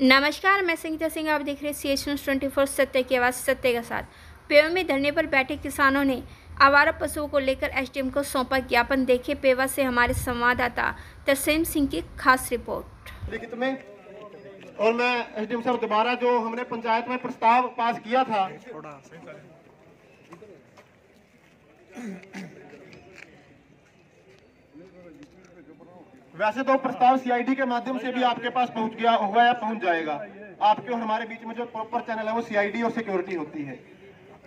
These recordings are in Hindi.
नमस्कार, मैं संगीता सिंह। आप देख रहे हैं CH24 सत्य की आवाज़ सत्य के साथ। पेवा में धरने पर बैठे किसानों ने आवारा पशुओं को लेकर एसडीएम को सौंपा ज्ञापन। देखे पेवा से हमारे संवाददाता तरसेम सिंह की खास रिपोर्ट। लिखित में और मैं एसडीएम साहब दोबारा जो हमने पंचायत में प्रस्ताव पास किया था, वैसे तो प्रस्ताव सीआईडी के माध्यम से भी आपके पास पहुंच गया होगा या पहुंच जाएगा। आपके और हमारे बीच में जो प्रॉपर चैनल है वो सीआईडी और सिक्योरिटी होती है।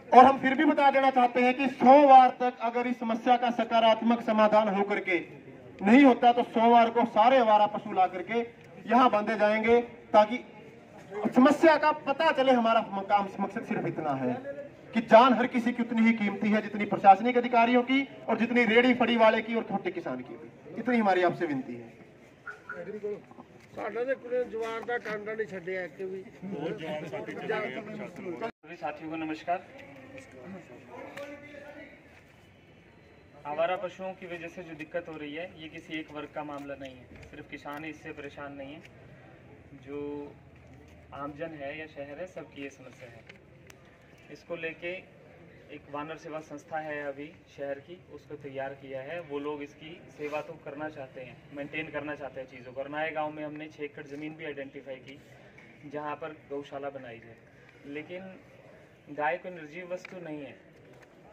और हम फिर भी बता देना चाहते हैं कि सोमवार तक अगर इस समस्या का सकारात्मक समाधान हो करके नहीं होता तो सोमवार को सारे आवारा पशु ला करके यहाँ बांधे जाएंगे, ताकि समस्या का पता चले। हमारा काम मकसद सिर्फ इतना है कि जान हर किसी की उतनी ही कीमती है जितनी प्रशासनिक अधिकारियों की और जितनी रेड़ी फड़ी वाले की और छोटे किसान की भी। इतनी हमारी आपसे विनती है। साथियों को नमस्कार। आवारा पशुओं की वजह से जो दिक्कत हो रही है ये किसी एक वर्ग का मामला नहीं है। सिर्फ किसान ही इससे परेशान नहीं है, जो आमजन है या शहर है, सबकी ये समस्या है। इसको लेके एक वानर सेवा संस्था है अभी शहर की, उसको तैयार किया है। वो लोग इसकी सेवा तो करना चाहते हैं, मेंटेन करना चाहते हैं चीज़ों को। और नए गाँव में हमने 6 एकड़ ज़मीन भी आइडेंटिफाई की जहाँ पर गौशाला बनाई जाए, लेकिन गाय कोई निर्जीव वस्तु नहीं है।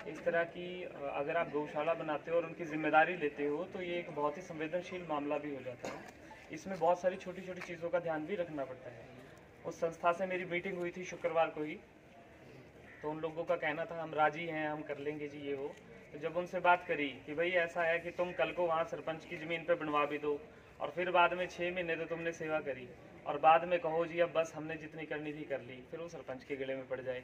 इस तरह की अगर आप गौशाला बनाते हो और उनकी जिम्मेदारी लेते हो तो ये एक बहुत ही संवेदनशील मामला भी हो जाता है। इसमें बहुत सारी छोटी छोटी चीज़ों का ध्यान भी रखना पड़ता है। उस संस्था से मेरी मीटिंग हुई थी शुक्रवार को ही, तो उन लोगों का कहना था हम राजी हैं, हम कर लेंगे जी ये वो। तो जब उनसे बात करी कि भाई ऐसा है कि तुम कल को वहाँ सरपंच की ज़मीन पर बनवा भी दो और फिर बाद में 6 महीने तो तुमने सेवा करी और बाद में कहो जी अब बस हमने जितनी करनी थी कर ली, फिर वो सरपंच के गले में पड़ जाए।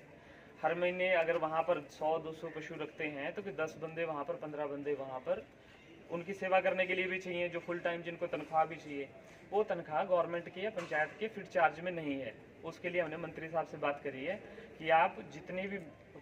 हर महीने अगर वहाँ पर 100-200 पशु रखते हैं तो कि 10 बंदे वहाँ पर, 15 बंदे वहाँ पर उनकी सेवा करने के लिए भी चाहिए, जो फुल टाइम जिनको तनख्वाह भी चाहिए। वो तनख्वाह गवर्नमेंट की या पंचायत के फिट चार्ज में नहीं है। उसके लिए हमने मंत्री साहब से बात करी है कि आप जितने भी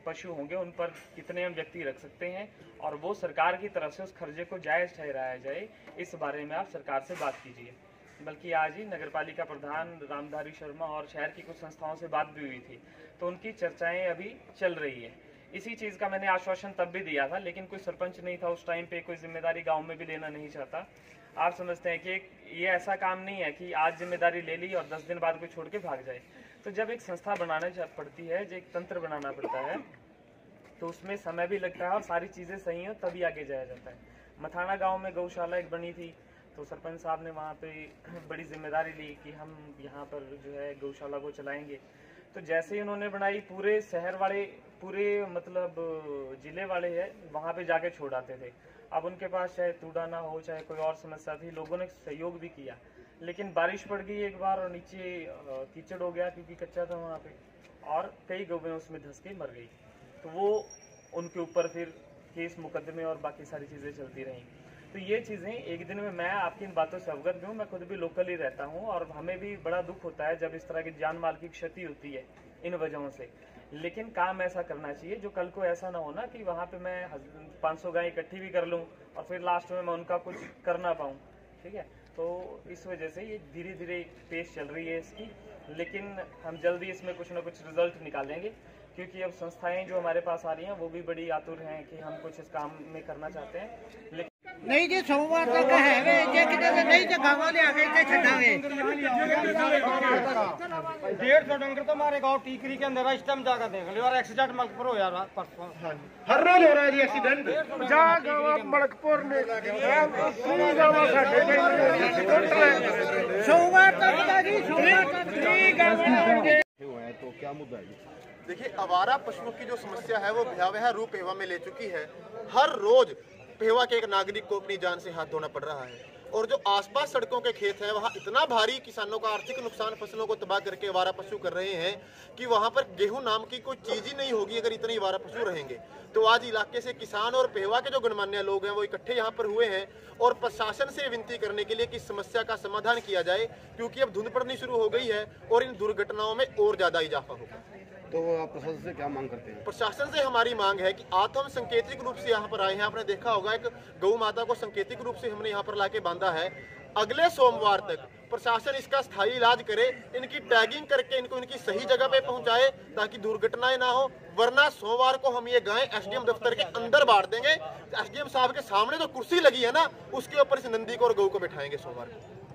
पशु होंगे उन पर कितने हम व्यक्ति रख सकते हैं और वो सरकार की तरफ से उस खर्चे को जायज़ ठहराया जाए, इस बारे में आप सरकार से बात कीजिए। बल्कि आज ही नगरपालिका प्रधान रामधारी शर्मा और शहर की कुछ संस्थाओं से बात भी हुई थी, तो उनकी चर्चाएं अभी चल रही है। इसी चीज़ का मैंने आश्वासन तब भी दिया था, लेकिन कोई सरपंच नहीं था उस टाइम पे, कोई जिम्मेदारी गांव में भी लेना नहीं चाहता। आप समझते हैं कि ये ऐसा काम नहीं है कि आज जिम्मेदारी ले ली और 10 दिन बाद कोई छोड़ के भाग जाए। तो जब एक संस्था बनाना पड़ती है, जब एक तंत्र बनाना पड़ता है, तो उसमें समय भी लगता है और सारी चीज़ें सही हो तभी आगे जाया जाता है। मथाना गाँव में गौशाला एक बनी थी, तो सरपंच साहब ने वहाँ पे बड़ी जिम्मेदारी ली कि हम यहाँ पर जो है गौशाला को चलाएंगे। तो जैसे ही उन्होंने बनाई, पूरे शहर वाले, पूरे मतलब जिले वाले है वहाँ पे जाके छोड़ आते थे। अब उनके पास चाहे तूड़ा ना हो, चाहे कोई और समस्या थी, लोगों ने सहयोग भी किया, लेकिन बारिश पड़ गई एक बार और नीचे कीचड़ हो गया क्योंकि कच्चा था वहाँ पे, और कई गौवें उसमें धंस के मर गई। तो वो उनके ऊपर फिर केस मुकदमे और बाकी सारी चीज़ें चलती रहीं। तो ये चीज़ें एक दिन में मैं आपकी इन बातों से अवगत भी हूँ। मैं खुद भी लोकल ही रहता हूँ और हमें भी बड़ा दुख होता है जब इस तरह की जान माल की क्षति होती है इन वजहों से। लेकिन काम ऐसा करना चाहिए जो कल को ऐसा ना हो ना कि वहाँ पे मैं 500 गाय इकट्ठी भी कर लूँ और फिर लास्ट में मैं उनका कुछ कर ना पाऊँ। ठीक है, तो इस वजह से ये धीरे धीरे पेश चल रही है इसकी, लेकिन हम जल्दी इसमें कुछ ना कुछ रिजल्ट निकालेंगे, क्योंकि अब संस्थाएं जो हमारे पास आ रही हैं वो भी बड़ी आतुर हैं कि हम कुछ इस काम में करना चाहते हैं। लेकिन नहीं जी, सोमवार तक है वे जे किते नहीं जे गांव वाले आके इते छडावे 150 डंगर तो हमारे गांव टीकरी के अंदर इस टाइम जाकर देख लो यार। एक्सीडेंट मलकपुर हो यार परसों, हर रोज हो रहा है जी एक्सीडेंट। 50 गांव मलकपुर ने सोमवार तक का जी, सोमवार तक 3 गांव हुए हैं। तो क्या मुद्दा है? देखिए, आवारा पशुओं की जो समस्या है वो भयावह रूप पेवा में ले चुकी है। हर रोज पेवा के एक नागरिक को अपनी जान से हाथ धोना पड़ रहा है और जो आसपास सड़कों के खेत हैं वहाँ इतना भारी किसानों का आर्थिक नुकसान, फसलों को तबाह करके आवारा पशु कर रहे हैं कि वहाँ पर गेहूं नाम की कोई चीज ही नहीं होगी अगर इतने आवारा पशु रहेंगे। तो आज इलाके से किसान और पेवा के जो गणमान्य लोग हैं वो इकट्ठे यहाँ पर हुए हैं और प्रशासन से विनती करने के लिए कि समस्या का समाधान किया जाए, क्योंकि अब धुंध पड़नी शुरू हो गई है और इन दुर्घटनाओं में और ज्यादा इजाफा होगा। तो आप प्रशासन से क्या मांग करते हैं? प्रशासन से हमारी मांग है कि आज तो हम सांकेतिक रूप से यहाँ पर आए हैं। आपने देखा होगा एक गौ माता को सांकेतिक रूप से हमने यहाँ पर लाके बांधा है। अगले सोमवार तक प्रशासन इसका स्थायी इलाज करे, इनकी टैगिंग करके इनको इनकी सही जगह पे पहुंचाए ताकि दुर्घटनाएं ना हो। वरना सोमवार को हम ये गाय एसडीएम दफ्तर के अंदर बांट देंगे। एसडीएम साहब के सामने जो कुर्सी लगी है ना, उसके ऊपर इस नंदी को और गऊ को बैठाएंगे सोमवार को।